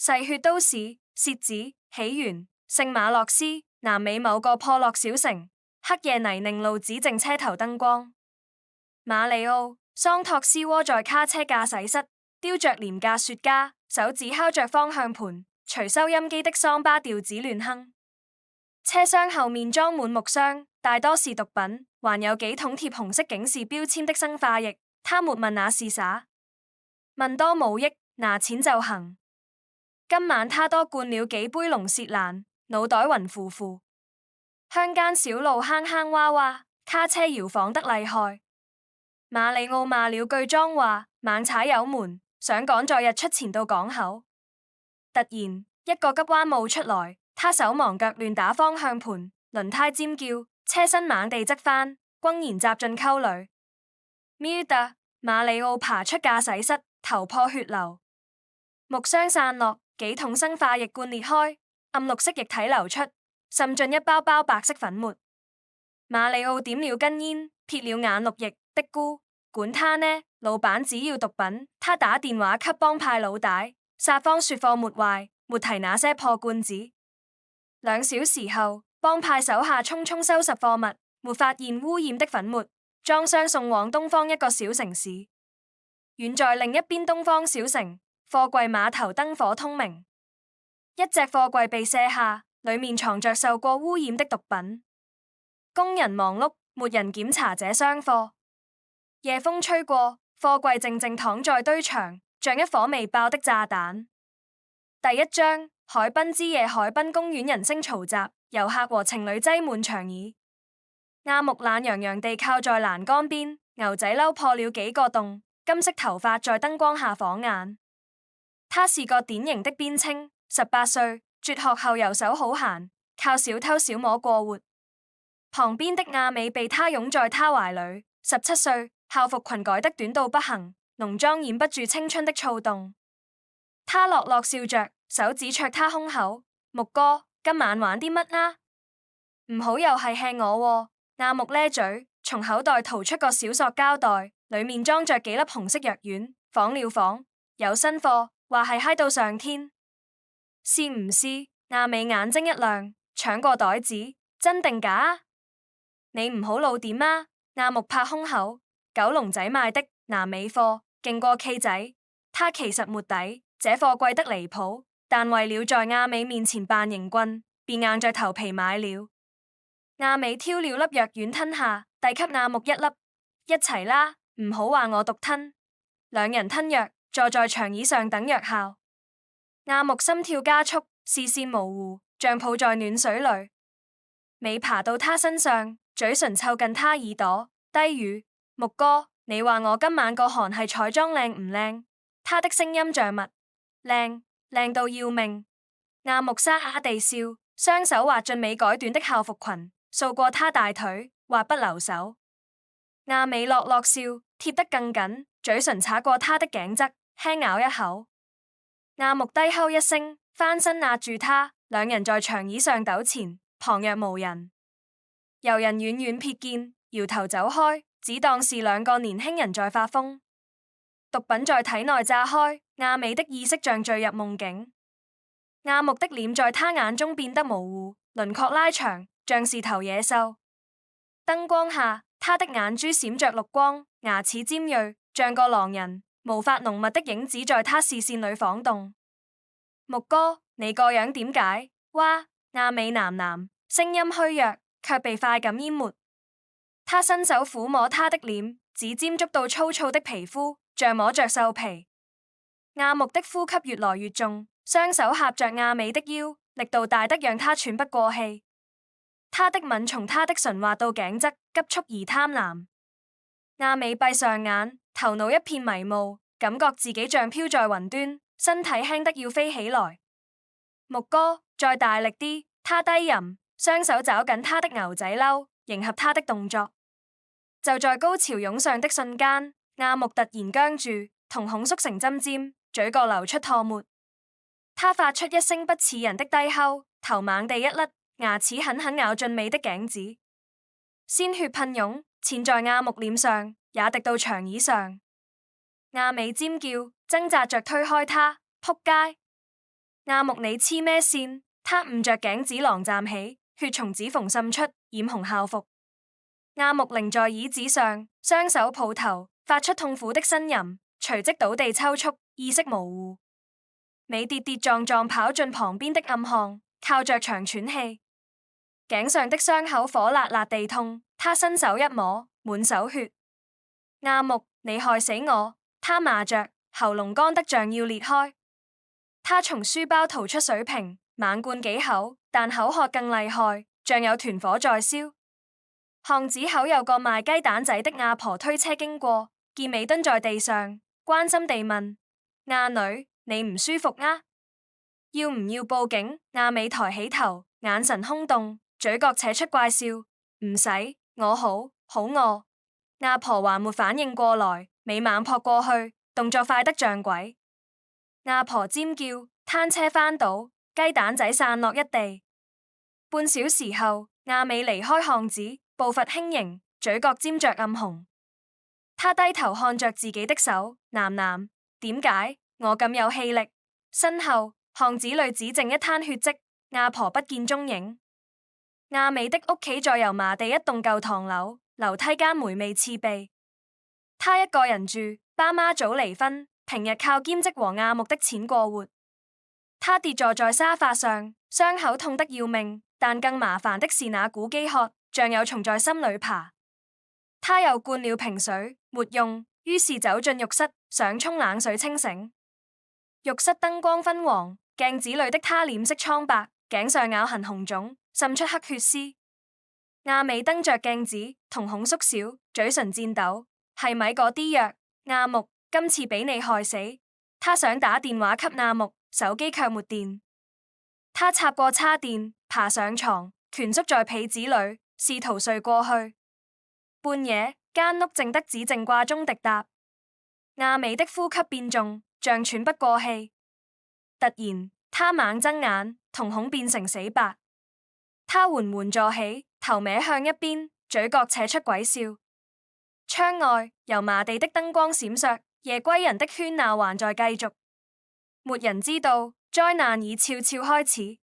逝血都市、薛子、起源、聖馬洛斯，南美某個破落小城，黑夜泥濘路只剩車頭燈光。馬里奧·桑托斯窩在卡車駕駛室，叼着廉價雪茄，手指敲着方向盤，隨收音機的桑巴調子亂哼。車廂後面裝滿木箱，大多是毒品，還有幾桶貼紅色警示標籤的生化液。他沒問那是啥，問多無益，拿錢就行。今晚他多灌了幾杯龍舌蘭，腦袋暈乎乎。鄉間小路坑坑洼洼，卡車搖晃得厲害。馬里奧罵了句髒話，猛踩油門，想趕在日出前到港口。突然一個急彎冒出來，他手忙腳亂打方向盤，輪胎尖叫，車身猛地側翻，轟然砸進溝裏。喵的！馬里奧爬出駕駛室，頭破血流，木箱散落，幾桶生化液罐裂開，暗綠色液體流出，滲進一包包白色粉末。馬里奧點了根煙，撇了眼綠液的菇，管他呢，老闆只要毒品。他打電話給幫派老大，撒謊說貨沒壞，沒提那些破罐子。2小時後，幫派手下匆匆收拾貨物，沒發現污染的粉末。裝箱送往東方一個小城市，遠在另一邊東方小城，貨櫃碼頭燈火通明。一隻貨櫃被卸下，裏面藏着受過污染的毒品。工人忙碌，沒人檢查這箱貨。夜風吹過，貨櫃靜靜躺在堆場，像一顆未爆的炸彈。第1章：海濱之夜，海濱公園人聲嘈雜，遊客和情侶擠滿長椅。阿木懶洋洋地靠在欄杆邊，牛仔褸破了幾個洞，金色頭髮在燈光下晃眼。他是個典型的邊青，18歲，輟學後游手好閒，靠小偷小摸過活。旁邊的亞美被他擁在他懷裏，17歲，校服裙改得短到不行，濃妝掩不住青春的躁動。他樂樂笑着，手指戳他胸口，木哥，今晚玩啲乜啊？唔好又係吃我喎。阿木咧嘴，從口袋掏出個小塑膠袋，裏面裝着幾粒紅色藥丸。晃了晃，有新貨，話係嗨到上天。是唔是？阿美眼睛一亮，搶過袋子，真定假啊？你唔好老點啊！阿木拍胸口，九龍仔賣的南美貨，勁過 K 仔。他其實沒底，這貨貴得離譜，但為了在阿美面前扮型棍，便硬着頭皮買了。阿美挑了粒藥丸吞下，遞給阿木一粒，一齊啦，唔好話我獨吞。兩人吞藥，坐在長椅上等藥效。阿木心跳加速，視線模糊，像泡在暖水裏。美爬到他身上，嘴唇湊近他耳朵，低語：木哥，你話我今晚個韓系彩妝靚唔靚？他的聲音像蜜，靚，靚到要命。阿木沙啞地笑，雙手滑進美改短的校服裙。掃過他大腿，滑不留手。阿美樂樂笑，貼得更緊，嘴唇擦過他的頸側，輕咬一口。阿木低吼一聲，翻身壓住他，兩人在長椅上糾纏，旁若無人。遊人遠遠瞥見，搖頭走開，只當是兩個年輕人在發瘋。毒品在體內炸開，阿美的意識像墜入夢境。阿木的臉在他眼中變得模糊，輪廓拉長。像是頭野獸，燈光下，他的眼珠閃着綠光，牙齒尖銳，像個狼人。毛髮濃密的影子在他視線裏晃動。木哥，你個樣點解？哇！亞美喃喃，聲音虛弱，卻被快感淹沒。他伸手撫摸他的臉，指尖觸到粗糙的皮膚，像摸着獸皮。阿木的呼吸越來越重，雙手合着亞美的腰，力度大得讓他喘不過氣。他的吻從他的唇滑到頸側，急速而貪婪。亞美閉上眼，頭腦一片迷霧，感覺自己像飄在雲端，身體輕得要飛起來。木哥，再大力啲！他低吟，雙手抓緊他的牛仔褸，迎合他的動作。就在高潮湧上的瞬間，亞木突然僵住，瞳孔縮成針尖，嘴角流出唾沫。他發出一聲不似人的低吼，頭猛地一甩。牙齒狠狠咬進美的頸子，鮮血噴湧，濺在亞木臉上，也滴到長椅上。亞美尖叫，掙扎着推開他，撲街！亞木你黐咩線？他捂着頸指狼站起，血從指縫滲出，染紅校服。亞木擰在椅子上，雙手抱頭，發出痛苦的呻吟，隨即倒地抽搐，意識模糊。美跌跌撞撞跑進旁邊的暗巷，靠着牆喘氣，頸上的傷口火辣辣地痛。他伸手一摸，滿手血。亞木，你害死我！他罵着，喉嚨乾得像要裂開。他從書包掏出水瓶，猛灌幾口，但口渴更厲害，像有團火在燒。巷子口有個賣雞蛋仔的亞婆推車經過，見美蹲在地上，關心地問：亞女，你唔舒服啊？要唔要報警？亞美抬起頭，眼神空洞，嘴角扯出怪笑：唔使，我好餓。亞婆還沒反應過來，美猛撲過去，動作快得像鬼。亞婆尖叫，攤車翻倒，雞蛋仔散落一地。半小時後，亞美離開巷子，步伐輕盈，嘴角沾着暗紅。他低頭看着自己的手，喃喃：點解我咁有氣力？身後巷子裏只剩一灘血跡，亞婆不見蹤影。亞美的屋企在油麻地一棟舊唐樓，樓梯間霉味刺鼻。他一個人住，爸媽早離婚，平日靠兼職和亞木的錢過活。他跌坐在沙發上，傷口痛得要命，但更麻煩的是那股飢渴，像有蟲在心裏爬。他又灌了瓶水，沒用，於是走進浴室，想沖冷水清醒。浴室燈光昏黃，鏡子裏的他臉色蒼白，頸上咬痕紅腫，滲出黑血絲。亞美瞪着鏡子，瞳孔縮小，嘴唇顫抖。係咪嗰啲藥？亞木，今次俾你害死。他想打電話給亞木，手機卻沒電。他插過叉電，爬上床，蜷縮在被子裏，試圖睡過去。半夜，間屋靜得只剩掛鐘滴答。亞美的呼吸變重，像喘不過氣。突然，他猛睜眼，瞳孔變成死白。他緩緩坐起，頭歪向一邊，嘴角扯出鬼笑。窗外，油麻地的燈光閃爍，夜歸人的喧鬧還在繼續。沒人知道，災難已悄悄開始。